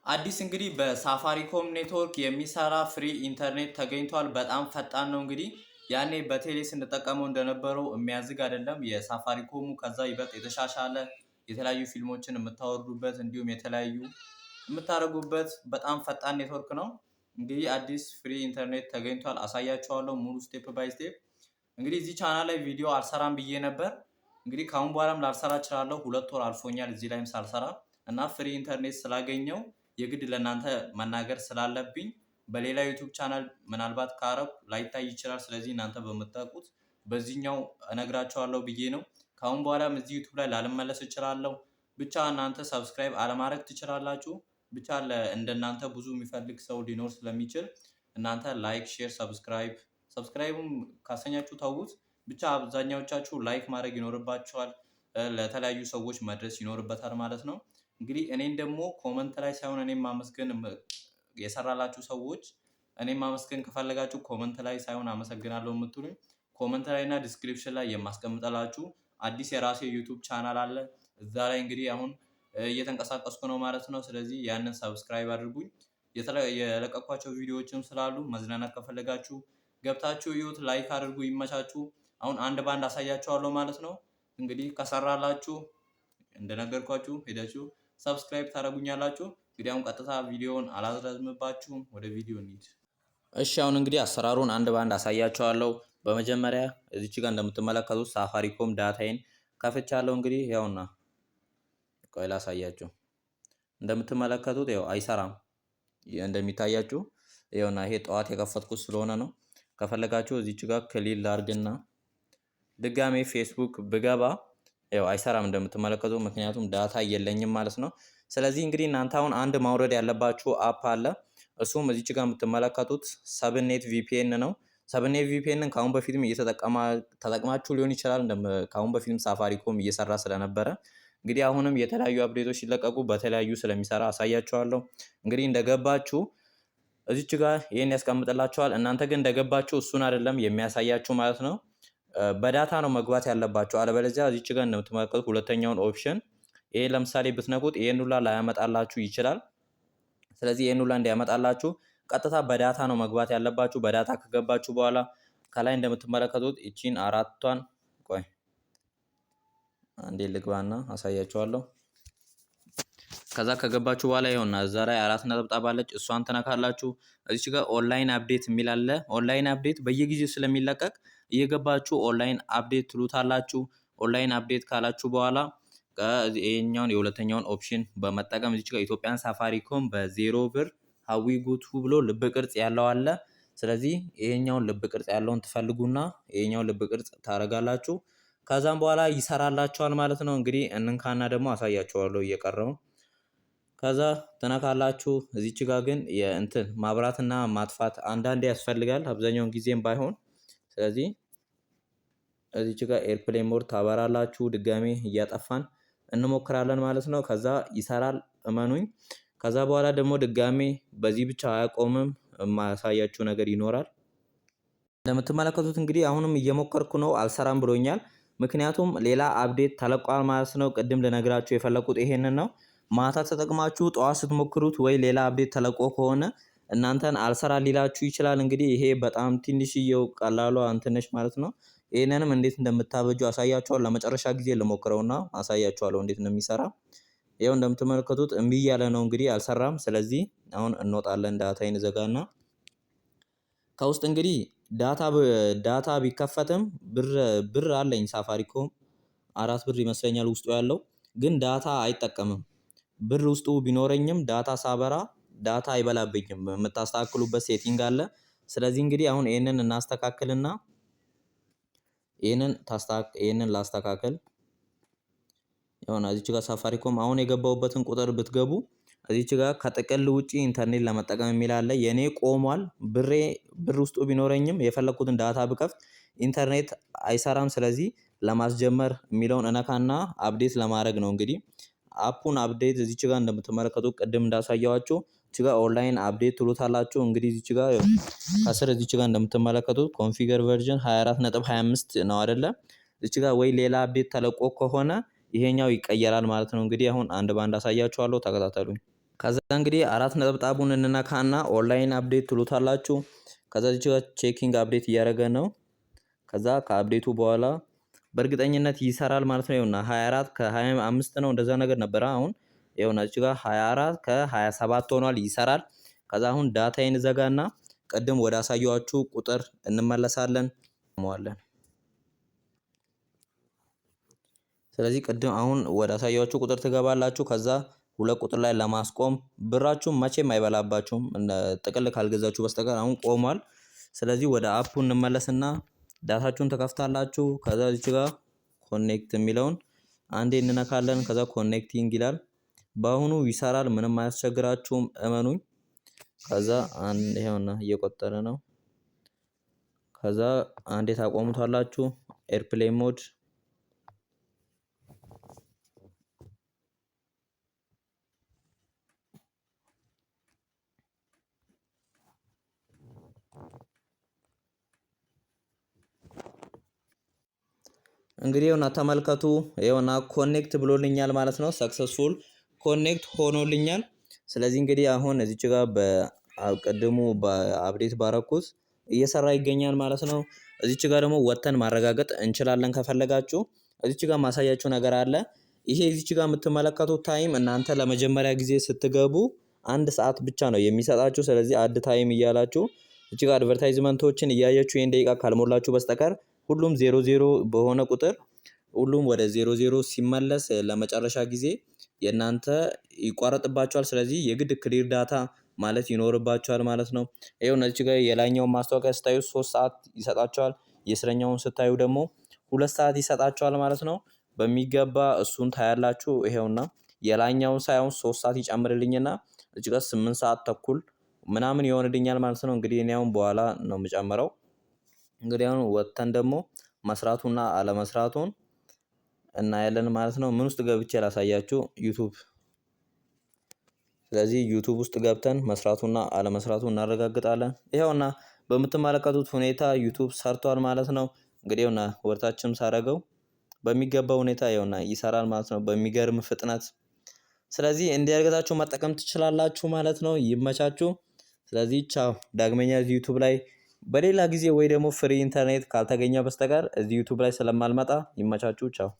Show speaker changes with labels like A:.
A: አዲስ እንግዲህ በሳፋሪኮም ኔትወርክ የሚሰራ ፍሪ ኢንተርኔት ተገኝቷል። በጣም ፈጣን ነው። እንግዲህ ያኔ በቴሌ ስንጠቀመው እንደነበረው የሚያዝግ አይደለም። የሳፋሪኮሙ ከዛ ይበልጥ የተሻሻለ የተለያዩ ፊልሞችን የምታወርዱበት እንዲሁም የተለያዩ የምታደርጉበት በጣም ፈጣን ኔትወርክ ነው። እንግዲህ አዲስ ፍሪ ኢንተርኔት ተገኝቷል። አሳያችኋለሁ ሙሉ ስቴፕ ባይ ስቴፕ። እንግዲህ እዚህ ቻናል ላይ ቪዲዮ አልሰራም ብዬ ነበር። እንግዲህ ካሁን በኋላም ላልሰራ እችላለሁ። 2 ወር አልፎኛል እዚህ ላይም ሳልሰራ እና ፍሪ ኢንተርኔት ስላገኘው የግድ ለእናንተ መናገር ስላለብኝ በሌላ ዩቲዩብ ቻናል ምናልባት ካረብ ላይታይ ይችላል። ስለዚህ እናንተ በምታውቁት በዚህኛው እነግራቸዋለሁ ብዬ ነው። ካሁን በኋላም እዚህ ዩቲዩብ ላይ ላልመለስ እችላለሁ። ብቻ እናንተ ሰብስክራይብ አለማድረግ ትችላላችሁ። ብቻ እንደናንተ ብዙ የሚፈልግ ሰው ሊኖር ስለሚችል እናንተ ላይክ፣ ሼር፣ ሰብስክራይብም ካሰኛችሁ ተውት። ብቻ አብዛኛዎቻችሁ ላይክ ማድረግ ይኖርባችኋል። ለተለያዩ ሰዎች መድረስ ይኖርበታል ማለት ነው። እንግዲህ እኔን ደግሞ ኮመንት ላይ ሳይሆን እኔም ማመስገን የሰራላችሁ ሰዎች እኔም ማመስገን ከፈለጋችሁ ኮመንት ላይ ሳይሆን አመሰግናለሁ የምትሉኝ ኮመንት ላይ እና ዲስክሪፕሽን ላይ የማስቀምጠላችሁ አዲስ የራሴ ዩቲዩብ ቻናል አለ። እዛ ላይ እንግዲህ አሁን እየተንቀሳቀስኩ ነው ማለት ነው። ስለዚህ ያንን ሰብስክራይብ አድርጉኝ። የለቀኳቸው ቪዲዮዎችም ስላሉ መዝናናት ከፈለጋችሁ ገብታችሁ እዩት፣ ላይክ አድርጉ። ይመቻችሁ። አሁን አንድ ባንድ አሳያችኋለሁ ማለት ነው። እንግዲህ ከሰራላችሁ እንደነገርኳችሁ ሄዳችሁ ሰብስክራይብ ታደርጉኛላችሁ። እንግዲህ አሁን ቀጥታ ቪዲዮውን አላዝረዝምባችሁም፣ ወደ ቪዲዮ እንሂድ። እሺ አሁን እንግዲህ አሰራሩን አንድ ባንድ አሳያችኋለሁ። በመጀመሪያ እዚች ጋር እንደምትመለከቱት ሳፋሪኮም ዳታዬን ከፍቻለሁ። እንግዲህ ያውና ቆይ ላሳያችሁ። እንደምትመለከቱት ያው አይሰራም። እንደሚታያችሁ ያውና ይሄ ጠዋት የከፈትኩት ስለሆነ ነው። ከፈለጋችሁ እዚች ጋር ክሊል ላርግና ድጋሜ ፌስቡክ ብገባ ያው አይሰራም እንደምትመለከቱ፣ ምክንያቱም ዳታ የለኝም ማለት ነው። ስለዚህ እንግዲህ እናንተ አሁን አንድ ማውረድ ያለባችሁ አፕ አለ። እሱም እዚች ጋር የምትመለከቱት ሰብኔት ቪፒኤን ነው። ሰብኔት ቪፒኤንን ከአሁን በፊትም ተጠቅማችሁ ሊሆን ይችላል። ከአሁን በፊትም ሳፋሪኮም እየሰራ ስለነበረ እንግዲህ አሁንም የተለያዩ አፕዴቶች ሲለቀቁ በተለያዩ ስለሚሰራ አሳያችኋለሁ። እንግዲህ እንደገባችሁ እዚች ጋር ይሄን ያስቀምጥላችኋል። እናንተ ግን እንደገባችሁ እሱን አይደለም የሚያሳያችሁ ማለት ነው። በዳታ ነው መግባት ያለባችሁ። አለበለዚያ እዚች ጋር እንደምትመለከቱት ሁለተኛውን ኦፕሽን ይሄ ለምሳሌ ብትነኩት ይሄን ሁላ ላያመጣላችሁ ይችላል። ስለዚህ ይሄን ሁላ እንዲያመጣላችሁ ቀጥታ በዳታ ነው መግባት ያለባችሁ። በዳታ ከገባችሁ በኋላ ከላይ እንደምትመለከቱት እቺን አራቷን ቆይ አንዴ ልግባና አሳያችኋለሁ። ከዛ ከገባችሁ በኋላ ይኸውና እዛ ላይ 4 ነጥብ አለች። እሷን ትነካላችሁ። እዚች ጋር ኦንላይን አፕዴት የሚል አለ። ኦንላይን አፕዴት በየጊዜው ስለሚለቀቅ እየገባችሁ ኦንላይን አፕዴት ትሉታላችሁ። ኦንላይን አፕዴት ካላችሁ በኋላ ይሄኛውን የሁለተኛውን ኦፕሽን በመጠቀም እዚች ጋር ኢትዮጵያን ሳፋሪኮም በ0 ብር ሀዊ ጉቱ ብሎ ልብ ቅርጽ ያለው አለ። ስለዚህ ይሄኛውን ልብ ቅርጽ ያለውን ትፈልጉና ይሄኛውን ልብ ቅርጽ ታረጋላችሁ። ከዛም በኋላ ይሰራላችኋል ማለት ነው። እንግዲህ እንንካና ደግሞ አሳያችኋለሁ እየቀረው። ከዛ ትነካላችሁ። እዚች ጋር ግን የእንትን ማብራትና ማጥፋት አንዳንዴ ያስፈልጋል፣ አብዛኛውን ጊዜም ባይሆን። ስለዚህ እዚች ጋር ኤርፕሌን ሞድ ታበራላችሁ። ድጋሜ እያጠፋን እንሞክራለን ማለት ነው። ከዛ ይሰራል፣ እመኑኝ። ከዛ በኋላ ደግሞ ድጋሜ በዚህ ብቻ አያቆምም፣ የማያሳያችሁ ነገር ይኖራል። እንደምትመለከቱት እንግዲህ አሁንም እየሞከርኩ ነው፣ አልሰራም ብሎኛል። ምክንያቱም ሌላ አፕዴት ተለቋል ማለት ነው። ቅድም ልነግራችሁ የፈለኩት ይሄንን ነው። ማታ ተጠቅማችሁ ጠዋት ስትሞክሩት ወይ ሌላ አፕዴት ተለቆ ከሆነ እናንተን አልሰራ ሊላችሁ ይችላል። እንግዲህ ይሄ በጣም ትንሽዬው ቀላሏ እንትነሽ ማለት ነው። ይሄንንም እንዴት እንደምታበጁ አሳያችኋለሁ። ለመጨረሻ ጊዜ ልሞክረውና አሳያችኋለሁ እንዴት እንደሚሰራ። ይሄው እንደምትመለከቱት እምቢ እያለ ነው እንግዲህ አልሰራም። ስለዚህ አሁን እንወጣለን። ዳታዬን ዘጋና ከውስጥ እንግዲህ ዳታ ቢከፈትም ብር አለኝ ሳፋሪኮም 4 ብር ይመስለኛል ውስጡ ያለው፣ ግን ዳታ አይጠቀምም። ብር ውስጡ ቢኖረኝም ዳታ ሳበራ ዳታ አይበላብኝም። የምታስተካክሉበት ሴቲንግ አለ። ስለዚህ እንግዲህ አሁን ይሄንን እናስተካክልና ይሄንን ላስተካክል። እዚች ጋር ሳፋሪኮም አሁን የገባሁበትን ቁጥር ብትገቡ እዚች ጋር ከጥቅል ውጪ ኢንተርኔት ለመጠቀም የሚል አለ። የኔ ቆሟል። ብር ውስጡ ቢኖረኝም የፈለኩትን ዳታ ብከፍት ኢንተርኔት አይሰራም። ስለዚህ ለማስጀመር የሚለውን እነካና አፕዴት ለማድረግ ነው። እንግዲህ አፑን አፕዴት እዚች ጋር እንደምትመለከቱት ቅድም እንዳሳያችሁ እዚች ጋር ኦንላይን አፕዴት ትሉታላችሁ። እንግዲህ እዚች ጋር ከስር እዚች ጋር እንደምትመለከቱት ኮንፊገር ቨርዥን 24.25 ነው አይደለ? እዚች ጋር ወይ ሌላ አፕዴት ተለቆ ከሆነ ይሄኛው ይቀየራል ማለት ነው። እንግዲህ አሁን አንድ ባንድ አሳያችኋለሁ፣ ተከታተሉኝ። ከዛ እንግዲህ አራት ነጠብጣቡን እንነካና ኦንላይን አፕዴት ትሉታላችሁ። ከዛ እዚህ ጋር ቼኪንግ አፕዴት እያደረገ ነው። ከዛ ከአፕዴቱ በኋላ በእርግጠኝነት ይሰራል ማለት ነው። ይኸውና 24 ከ25 ነው እንደዛ ነገር ነበረ። አሁን ይኸውና እዚህ ጋር 24 ከ27 ሆኗል፣ ይሰራል። ከዛ አሁን ዳታዬን ዘጋና ቅድም ወደ አሳየኋችሁ ቁጥር እንመለሳለን ሟለን። ስለዚህ ቅድም አሁን ወደ አሳየኋችሁ ቁጥር ትገባላችሁ። ከዛ 2 ቁጥር ላይ ለማስቆም ብራችሁ መቼም አይበላባችሁም ጥቅል ካልገዛችሁ በስተቀር አሁን ቆሟል። ስለዚህ ወደ አፑ እንመለስና ዳታችሁን ተከፍታላችሁ። ከዛ እዚህ ጋር ኮኔክት የሚለውን አንዴ እንነካለን። ከዛ ኮኔክቲንግ ይላል። በአሁኑ ይሰራል፣ ምንም አያስቸግራችሁም፣ እመኑኝ። ከዛ ይሄውና እየቆጠረ ነው። ከዛ አንዴ ታቆሙታላችሁ። ኤርፕሌን ሞድ እንግዲህ ይኸውና ተመልከቱ። ይኸውና ኮኔክት ብሎልኛል ማለት ነው። ሰክሰስፉል ኮኔክት ሆኖልኛል። ስለዚህ እንግዲህ አሁን እዚች ጋር በቅድሙ በአፕዴት ባረኩት እየሰራ ይገኛል ማለት ነው። እዚች ጋር ደግሞ ወተን ማረጋገጥ እንችላለን ከፈለጋችሁ። እዚች ጋር ማሳያችሁ ነገር አለ። ይሄ እዚች ጋር የምትመለከቱት ታይም እናንተ ለመጀመሪያ ጊዜ ስትገቡ 1 ሰዓት ብቻ ነው የሚሰጣችሁ። ስለዚህ አድ ታይም እያላችሁ እዚች ጋር አድቨርታይዝመንቶችን እያያችሁ ይሄን ደቂቃ ካልሞላችሁ በስተቀር ሁሉም 00 በሆነ ቁጥር ሁሉም ወደ 00 ሲመለስ ለመጨረሻ ጊዜ የናንተ ይቋረጥባቸዋል። ስለዚህ የግድ ክሊር ዳታ ማለት ይኖርባቸዋል ማለት ነው። ይሄው እዚህ ጋር የላይኛውን ማስታወቂያ ስታዩ 3 ሰዓት ይሰጣቸዋል። የስረኛውን ስታዩ ደግሞ 2 ሰዓት ይሰጣቸዋል ማለት ነው። በሚገባ እሱን ታያላችሁ። ይሄውና የላይኛውን ሳይሆን 3 ሰዓት ይጨምርልኝና እዚህ ጋር 8 ሰዓት ተኩል ምናምን ይሆንልኛል ማለት ነው። እንግዲህ እኔ አሁን በኋላ ነው የምጨምረው። እንግዲህ አሁን ወጥተን ደግሞ መስራቱና አለመስራቱን እናያለን ማለት ነው። ምን ውስጥ ገብቼ ላሳያችሁ? ዩቲዩብ። ስለዚህ ዩቲዩብ ውስጥ ገብተን መስራቱና አለመስራቱን እናረጋግጣለን። ይሄውና በምትመለከቱት ሁኔታ ዩቲዩብ ሰርቷል ማለት ነው። እንግዲህ ይኸውና ወርታችንም ሳረገው በሚገባ ሁኔታ ይኸውና ይሰራል ማለት ነው፣ በሚገርም ፍጥነት። ስለዚህ እንዲያርጋታችሁ መጠቀም ትችላላችሁ ማለት ነው። ይመቻችሁ። ስለዚህ ቻው። ዳግመኛ ዩቲዩብ ላይ በሌላ ጊዜ ወይ ደግሞ ፍሪ ኢንተርኔት ካልተገኘ በስተቀር እዚህ ዩቲዩብ ላይ ስለማልመጣ ይመቻችሁ። ቻው።